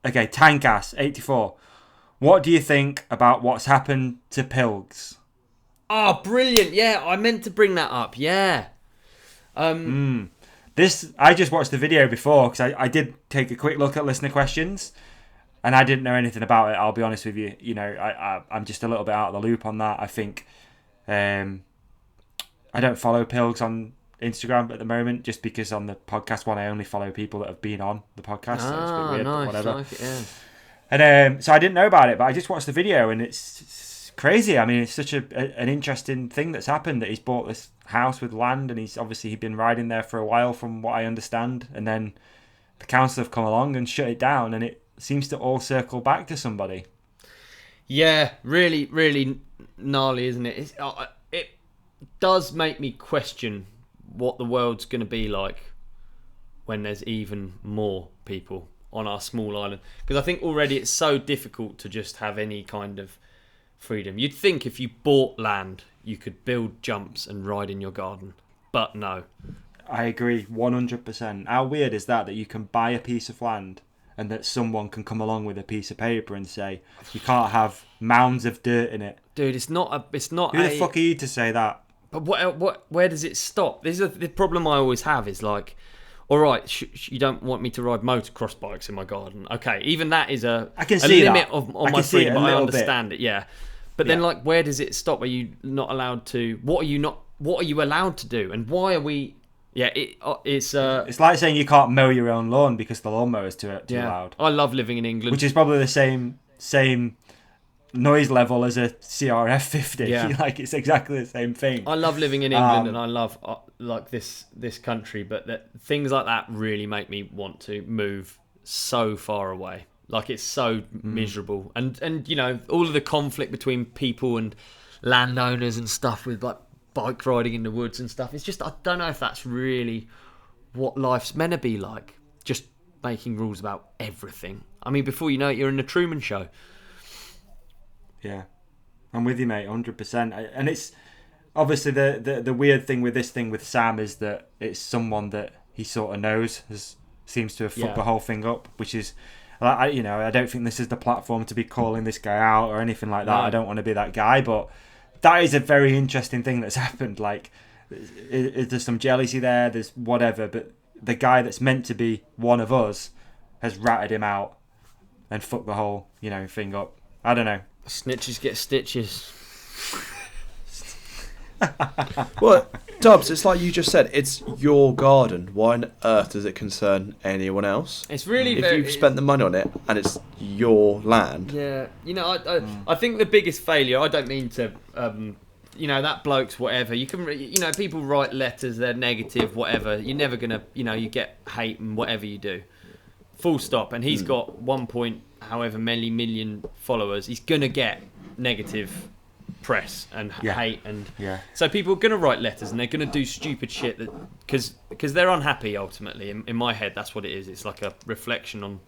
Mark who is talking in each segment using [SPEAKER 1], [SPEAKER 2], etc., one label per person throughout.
[SPEAKER 1] Tankass 84. What do you think about what's happened to Pilgs?
[SPEAKER 2] Oh, brilliant! Yeah, I meant to bring that up. Yeah.
[SPEAKER 1] I just watched the video before because I did take a quick look at listener questions, and I didn't know anything about it. I'll be honest with you. You know, I'm just a little bit out of the loop on that. I think I don't follow Pilgs on Instagram at the moment, just because on the podcast one I only follow people that have been on the podcast. So it's a bit weird,
[SPEAKER 2] nice,
[SPEAKER 1] but whatever.
[SPEAKER 2] like it, yeah.
[SPEAKER 1] And so I didn't know about it, but I just watched the video, and it's crazy. I mean, it's such an interesting thing that's happened, that he's bought this house with land, and he'd been riding there for a while, from what I understand, and then the council have come along and shut it down, and it seems to all circle back to somebody.
[SPEAKER 2] Yeah, really, really gnarly, isn't it? It does make me question what the world's going to be like when there's even more people on our small island, because I think already it's so difficult to just have any kind of freedom. You'd think if you bought land you could build jumps and ride in your garden, but no.
[SPEAKER 1] I agree 100%. How weird is that you can buy a piece of land and that someone can come along with a piece of paper and say you can't have mounds of dirt in it?
[SPEAKER 2] Dude, it's not
[SPEAKER 1] Who the fuck are you to say that?
[SPEAKER 2] But where does it stop? This is the problem I always have, is like, all right, you don't want me to ride motocross bikes in my garden. Okay, even that is a limit of my freedom, but I understand it, yeah. But then, like, where does it stop? Are you not allowed to? What are you allowed to do? And why are we? Yeah, it's
[SPEAKER 1] like saying you can't mow your own lawn because the lawnmower is too loud.
[SPEAKER 2] I love living in England,
[SPEAKER 1] which is probably the same noise level as a CRF 50.
[SPEAKER 2] Yeah.
[SPEAKER 1] Like, it's exactly the same thing.
[SPEAKER 2] I love living in England, and I love like this country, but things like that really make me want to move so far away. Like, it's so miserable, and you know, all of the conflict between people and landowners and stuff, with like bike riding in the woods and stuff. It's just, I don't know if that's really what life's meant to be like, just making rules about everything. I mean, before you know it, you're in the Truman Show.
[SPEAKER 1] Yeah, I'm with you, mate, 100%. And it's obviously the weird thing with this thing with Sam is that it's someone that he sort of knows seems to have fucked the whole thing up, which is, I don't think this is the platform to be calling this guy out or anything like that. No. I don't want to be that guy, but that is a very interesting thing that's happened. Like, there's some jealousy there, there's whatever, but the guy that's meant to be one of us has ratted him out and fucked the whole, thing up. I don't know.
[SPEAKER 2] Snitches get stitches.
[SPEAKER 3] Well, Dubs, it's like you just said, it's your garden. Why on earth does it concern anyone else?
[SPEAKER 2] It's really
[SPEAKER 3] if you've spent the money on it and it's your land.
[SPEAKER 2] Yeah, I think the biggest failure. I don't mean to, that bloke's whatever. You can, people write letters, they're negative, whatever. You're never gonna, you get hate and whatever you do. Full stop. And he's got 1 point however many million followers. He's gonna get negative press and hate, and so people are going to write letters and they're going to do stupid shit that because they're unhappy ultimately. In my head, that's what it is. It's like a reflection on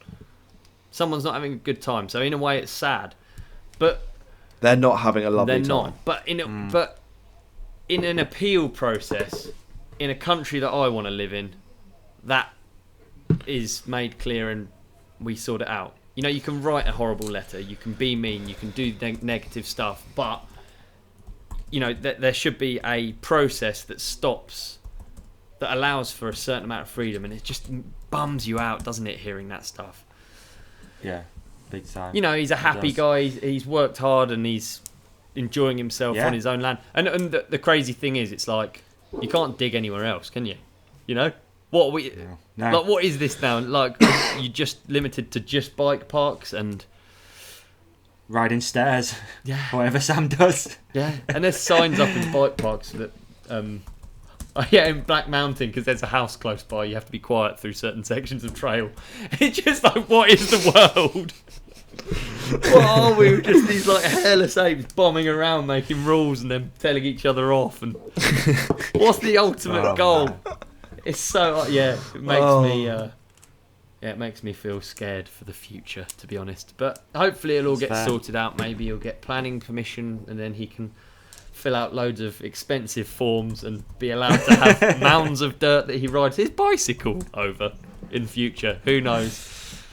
[SPEAKER 2] someone's not having a good time, so in a way it's sad, but
[SPEAKER 3] they're not having a lovely time.
[SPEAKER 2] They're not, but in an appeal process in a country that I want to live in, that is made clear and we sort it out. You can write a horrible letter, you can be mean, you can do negative stuff, but there should be a process that stops, that allows for a certain amount of freedom, and it just bums you out, doesn't it, hearing that stuff?
[SPEAKER 1] Yeah, big time.
[SPEAKER 2] He's a happy guy, he's worked hard and he's enjoying himself on his own land. And the crazy thing is, it's like, you can't dig anywhere else, can you? What are we? No. Like, what is this now? Like, you just limited to just bike parks and
[SPEAKER 1] riding stairs. Yeah. Whatever Sam does.
[SPEAKER 2] Yeah. And there's signs up in bike parks that, in Black Mountain, because there's a house close by, you have to be quiet through certain sections of trail. It's just like, what is the world? What are we? We're just these like hairless apes bombing around, making rules and then telling each other off. And what's the ultimate goal? Man. It's so it makes me feel scared for the future, to be honest. But hopefully it'll all get sorted out. Maybe he'll get planning permission, and then he can fill out loads of expensive forms and be allowed to have mounds of dirt that he rides his bicycle over in future. Who knows?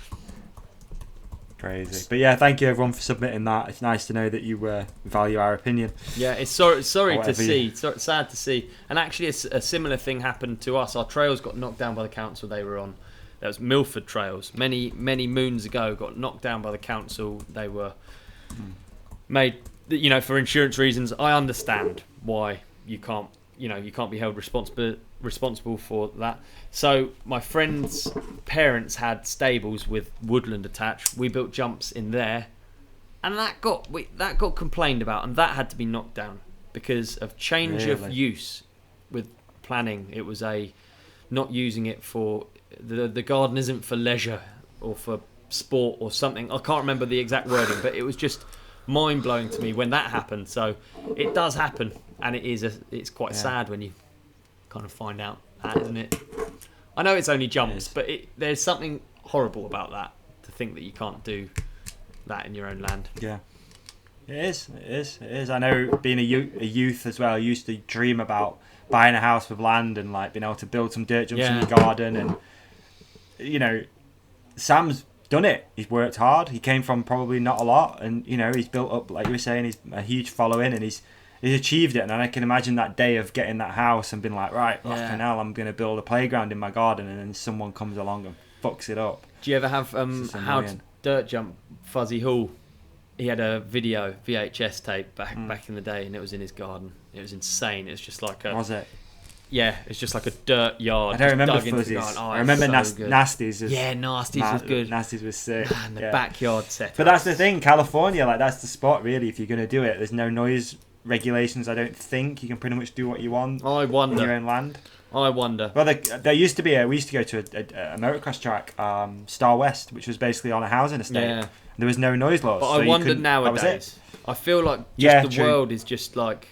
[SPEAKER 1] Crazy. But yeah, thank you everyone for submitting that. It's nice to know that you value our opinion.
[SPEAKER 2] Yeah, it's sorry to see.
[SPEAKER 1] you-
[SPEAKER 2] Sad to see. And actually, a similar thing happened to us. Our trails got knocked down by the council they were on. That was Milford Trails. Many moons ago, got knocked down by the council. They were made, for insurance reasons. I understand why you can't be held responsible for that. So my friend's parents had stables with woodland attached. We built jumps in there, and that got complained about, and that had to be knocked down because of change of
[SPEAKER 1] Really?
[SPEAKER 2] use with planning. It was not using it for the garden isn't for leisure or for sport or something. I can't remember the exact wording, but it was just mind blowing to me when that happened. So it does happen, and it's quite sad when you kind of find out that, isn't it? I know it's only jumps, but there's something horrible about that, to think that you can't do that in your own land.
[SPEAKER 1] Yeah. It is. I know, being a youth as well, I used to dream about buying a house with land and like being able to build some dirt jumps in your garden. And Sam's done it. He's worked hard. He came from probably not a lot, and he's built up, like you were saying, he's a huge following, and he's achieved it. And I can imagine that day of getting that house and being like, right, fucking hell, I'm going to build a playground in my garden, and then someone comes along and fucks it up.
[SPEAKER 2] Do you ever have how to dirt jump Fuzzy Hall? He had a video VHS tape back in the day, and it was in his garden. It was insane. It was just like
[SPEAKER 1] Was it?
[SPEAKER 2] Yeah, it's just like a dirt yard.
[SPEAKER 1] I don't remember
[SPEAKER 2] dug into the
[SPEAKER 1] Fuzzies.
[SPEAKER 2] garden. Oh,
[SPEAKER 1] I remember
[SPEAKER 2] so good.
[SPEAKER 1] Nasties.
[SPEAKER 2] Nasties was good.
[SPEAKER 1] Nasties was sick.
[SPEAKER 2] Man, the backyard set.
[SPEAKER 1] But that's the thing, California, like that's the spot really. If you're gonna do it, there's no noise regulations. I don't think you can pretty much do what you want
[SPEAKER 2] I
[SPEAKER 1] on
[SPEAKER 2] wonder.
[SPEAKER 1] your own land.
[SPEAKER 2] I wonder.
[SPEAKER 1] Well, there used to be we used to go to a motocross track, Star West, which was basically on a housing estate.
[SPEAKER 2] Yeah.
[SPEAKER 1] There was no noise laws.
[SPEAKER 2] But
[SPEAKER 1] so
[SPEAKER 2] I
[SPEAKER 1] you
[SPEAKER 2] wonder
[SPEAKER 1] couldn't- that was
[SPEAKER 2] nowadays.
[SPEAKER 1] it.
[SPEAKER 2] I feel like
[SPEAKER 1] Yeah,
[SPEAKER 2] the
[SPEAKER 1] true.
[SPEAKER 2] world is just like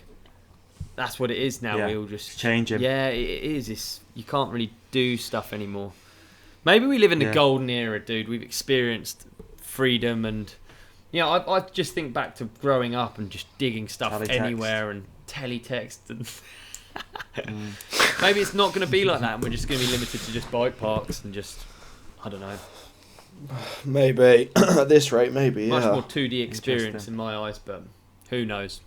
[SPEAKER 2] that's what it is now.
[SPEAKER 1] Yeah,
[SPEAKER 2] We all just
[SPEAKER 1] it's changing.
[SPEAKER 2] Yeah, it is. You can't really do stuff anymore. Maybe we live in the golden era, dude. We've experienced freedom, and I just think back to growing up and just digging stuff
[SPEAKER 1] Teletext.
[SPEAKER 2] anywhere and teletext and. Maybe it's not going to be like that, and we're just going to be limited to just bike parks and just, I don't know,
[SPEAKER 3] Maybe at this rate, maybe.
[SPEAKER 2] much
[SPEAKER 3] Yeah.
[SPEAKER 2] more 2D experience in my eyes, but who knows?